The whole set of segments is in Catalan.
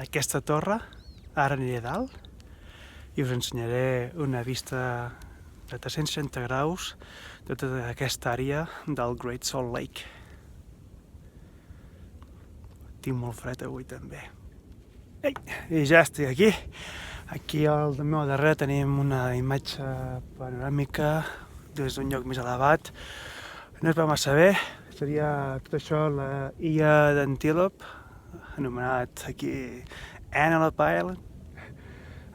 aquesta torre, ara aniré a dalt i us ensenyaré una vista de 360 graus de tota aquesta àrea del Great Salt Lake. Tinc molt fred avui també. Ei, i ja estic aquí. Aquí al meu darrere tenim una imatge panoràmica des d'un lloc més elevat. No es veu massa bé, seria tot això la illa d'Antelope, anomenat aquí Antelope Island.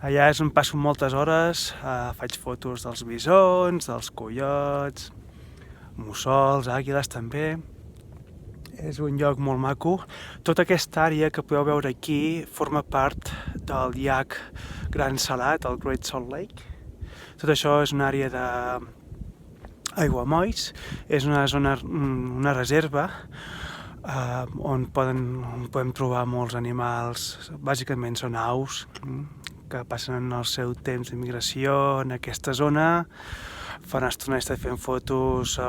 Allà és on passo moltes hores, faig fotos dels bisons, dels coiots, mussols, àguiles també. És un lloc molt maco. Tota aquesta àrea que podeu veure aquí forma part del llac Gran Salat, el Great Salt Lake. Tot això és una àrea d'aiguamolls, és una zona, una reserva on podem trobar molts animals, bàsicament són aus, que passen el seu temps de migració en aquesta zona. Fa una estona he estat fent fotos a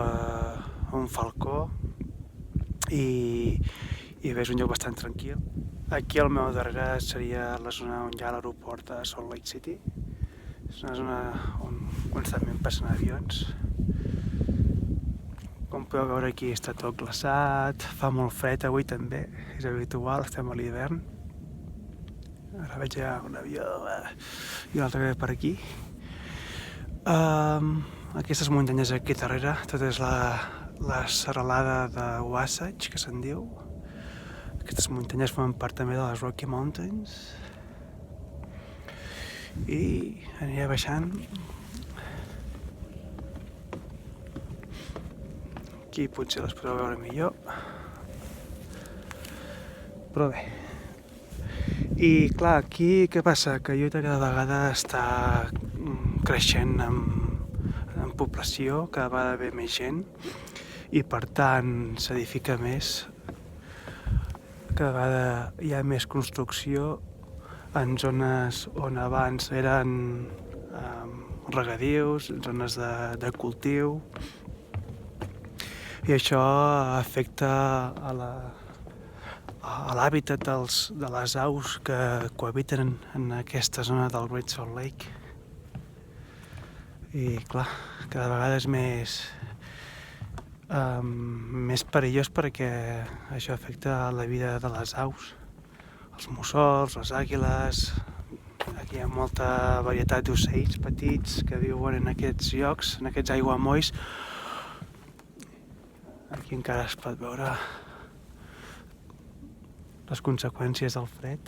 un falcó i bé, és un lloc bastant tranquil. Aquí al meu darrere seria la zona on hi ha l'aeroport de Salt Lake City. És una zona on constantment passen avions. Com podeu veure aquí està tot glaçat, fa molt fred avui també, és habitual, estem a l'hivern. Ara veig ja un avió i un altre que ve per aquí. Aquestes muntanyes aquí darrere, tot és la serralada de Wasatch, que se'n diu. Aquestes muntanyes formen part també de les Rocky Mountains. I aniré baixant. Aquí potser les podeu veure millor. Però bé. I clar, aquí què passa? Que Utah cada vegada està creixent en població, cada vegada ve més gent i per tant s'edifica més. Cada vegada hi ha més construcció en zones on abans eren regadius, zones de cultiu, i això afecta a l'hàbitat de les aus que cohabiten en aquesta zona del Great Salt Lake. I clar, cada vegada és més perillós perquè això afecta la vida de les aus, els mussols, les àguiles. Aquí hi ha molta varietat d'ocells petits que viuen en aquests llocs, en aquests aiguamolls. Aquí encara es pot veure les conseqüències del fred.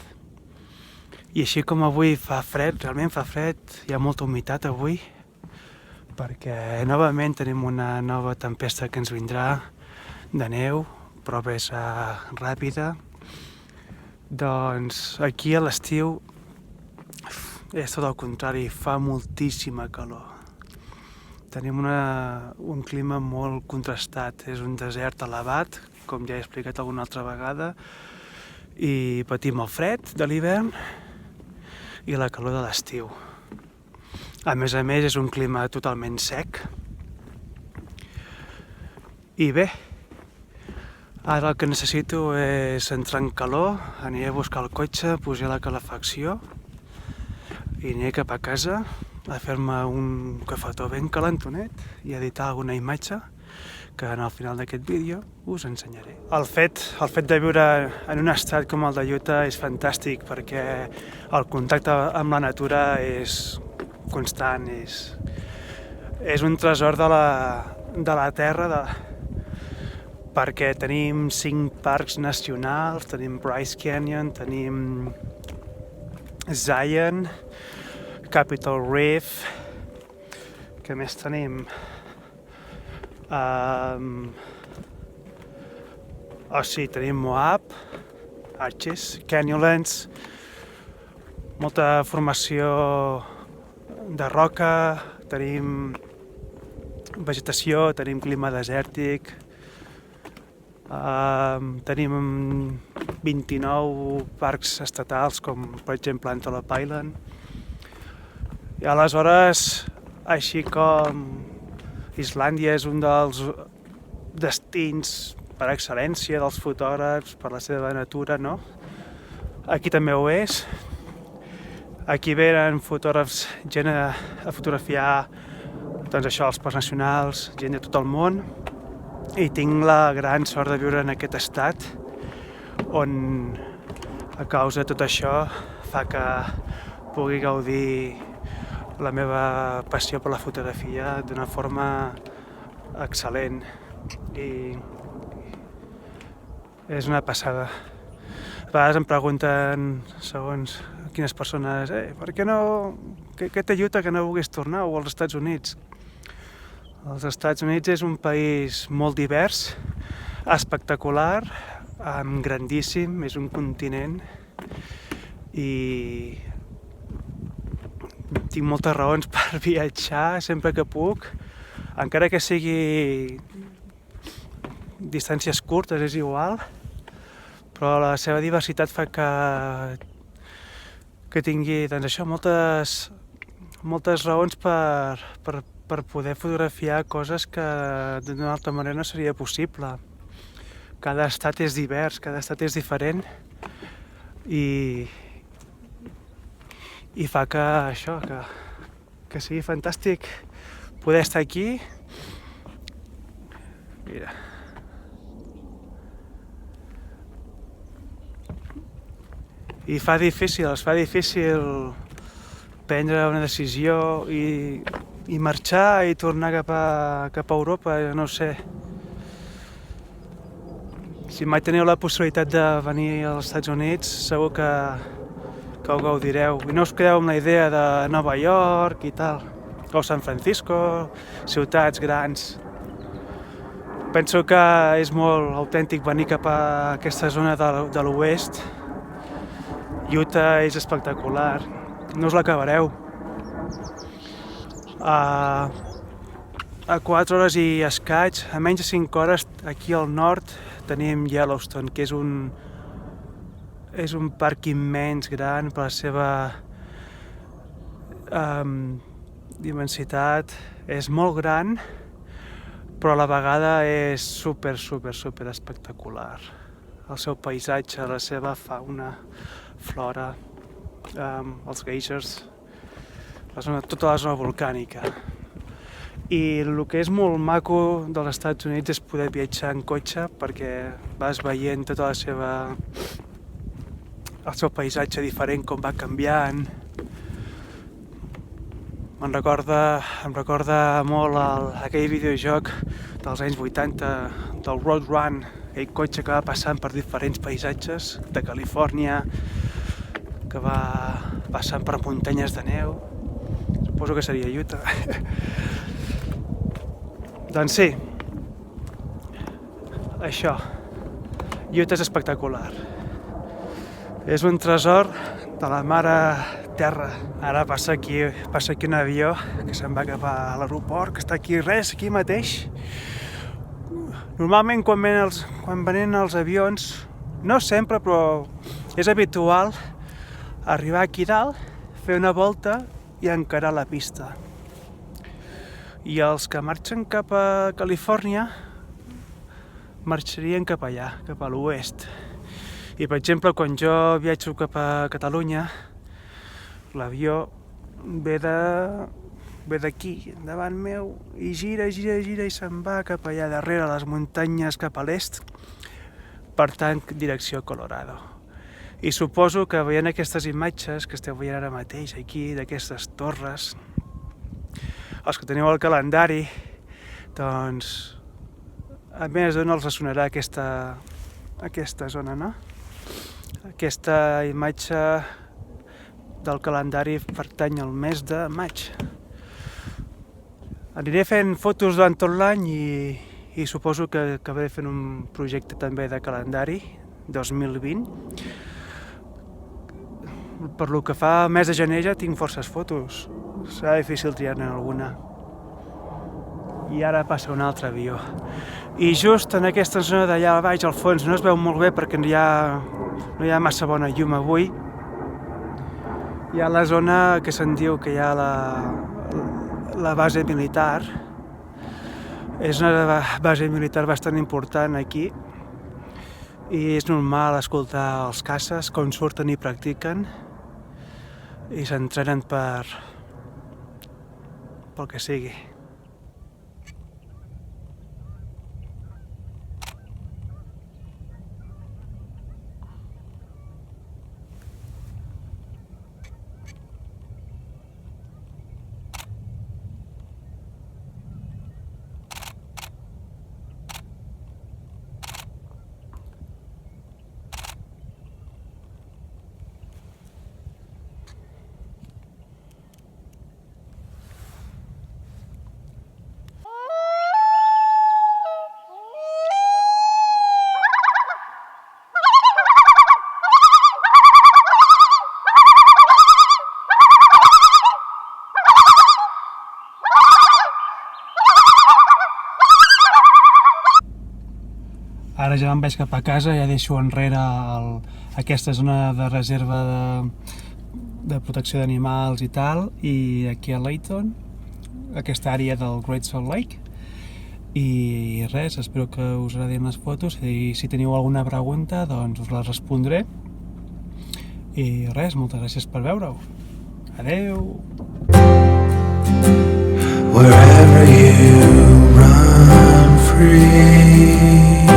I així com avui fa fred, realment fa fred, hi ha molta humitat avui, perquè novament tenim una nova tempesta que ens vindrà de neu, però és ràpida. Doncs aquí a l'estiu és tot el contrari, fa moltíssima calor. Tenim un clima molt contrastat, és un desert elevat, com ja he explicat alguna altra vegada, i patim el fred de l'hivern i la calor de l'estiu. A més, és un clima totalment sec. I bé, ara el que necessito és entrar en calor, aniré a buscar el cotxe, posar la calefacció i aniré cap a casa a fer-me un cafetó ben calentonet i editar alguna imatge que al final d'aquest vídeo us ensenyaré. El fet de viure en un estat com el de Utah és fantàstic perquè el contacte amb la natura és constant, és un tresor de la terra, perquè tenim 5 parcs nacionals, tenim Bryce Canyon, tenim Zion, Capitol Reef, què més tenim? Tenim Moab, Arches, Canyonlands, molta formació de roca, tenim vegetació, tenim clima desèrtic, tenim 29 parcs estatals, com per exemple Antelope Island. I aleshores, així com Islàndia és un dels destins per excel·lència dels fotògrafs, per la seva natura, no? Aquí també ho és. Aquí venen fotògrafs, gent a fotografiar doncs això, els parcs nacionals, gent de tot el món, i tinc la gran sort de viure en aquest estat on a causa de tot això fa que pugui gaudir la meva passió per la fotografia d'una forma excel·lent i és una passada. A vegades em pregunten, segons quines persones, per què no, què t'ajuda que no vulguis tornar o als Estats Units? Els Estats Units és un país molt divers, espectacular, grandíssim, és un continent i tinc moltes raons per viatjar sempre que puc, encara que sigui distàncies curtes és igual, però la seva diversitat fa que tingui doncs això, moltes raons per poder fotografiar coses que d'una altra manera no seria possible. Cada estat és divers, cada estat és diferent i fa que això, que sigui fantàstic poder estar aquí. Mira. I es fa difícil prendre una decisió i marxar i tornar cap a Europa, no ho sé. Si mai teniu la possibilitat de venir als Estats Units, segur que ho gaudireu. I no us quedeu amb la idea de Nova York i tal, o San Francisco, ciutats grans. Penso que és molt autèntic venir cap a aquesta zona de l'oest. Utah és espectacular, no us l'acabareu. A 4 hores i escaig, a menys de 5 hores, aquí al nord tenim Yellowstone, que és un parc immens, gran, per la seva dimensitat. És molt gran, però a la vegada és super espectacular. El seu paisatge, la seva fauna, flora, els geysers, tota la zona volcànica. I el que és molt maco dels Estats Units és poder viatjar en cotxe perquè vas veient tot el seu paisatge diferent, com va canviant. Em recorda molt aquell videojoc dels anys 80, del Road Run, aquell cotxe que va passant per diferents paisatges de Califòrnia, que va passant per muntanyes de neu. Suposo que seria Utah. Doncs sí, això. Utah és espectacular. És un tresor de la mare terra. Ara passa aquí un avió que se'n va cap a l'aeroport, que està aquí aquí mateix. Normalment quan venen els avions, no sempre, però és habitual arribar aquí dalt, fer una volta i encarar la pista. I els que marxen cap a Califòrnia marxarien cap allà, cap a l'oest. I per exemple, quan jo viatjo cap a Catalunya, l'avió ve d'aquí, davant meu, i gira i se'n va cap allà darrere, les muntanyes cap a l'est, per tant, direcció Colorado. I suposo que veient aquestes imatges que esteu veient ara mateix aquí, d'aquestes torres, els que teniu el calendari, doncs a més d'on els sonarà aquesta zona, no? Aquesta imatge del calendari pertany al mes de maig. Aniré fent fotos durant tot l'any i suposo que acabaré fent un projecte també de calendari 2020. Per lo que fa al mes de gener ja tinc forces fotos. Serà difícil triar-ne alguna. I ara passa un altre avió. I just en aquesta zona d'allà baix al fons no es veu molt bé perquè no hi ha massa bona llum avui. Hi ha la zona que se'n diu que hi ha la base militar. És una base militar bastant important aquí i és normal escoltar els caces com surten i practiquen i s'entrenen pel que sigui. Ara ja me'n vaig cap a casa, ja deixo enrere aquesta zona de reserva de protecció d'animals i tal, i aquí a Layton, aquesta àrea del Great Salt Lake. I res, espero que us agradin les fotos, i si teniu alguna pregunta doncs us la respondré. I res, moltes gràcies per veure-ho. Adeu! Wherever you run free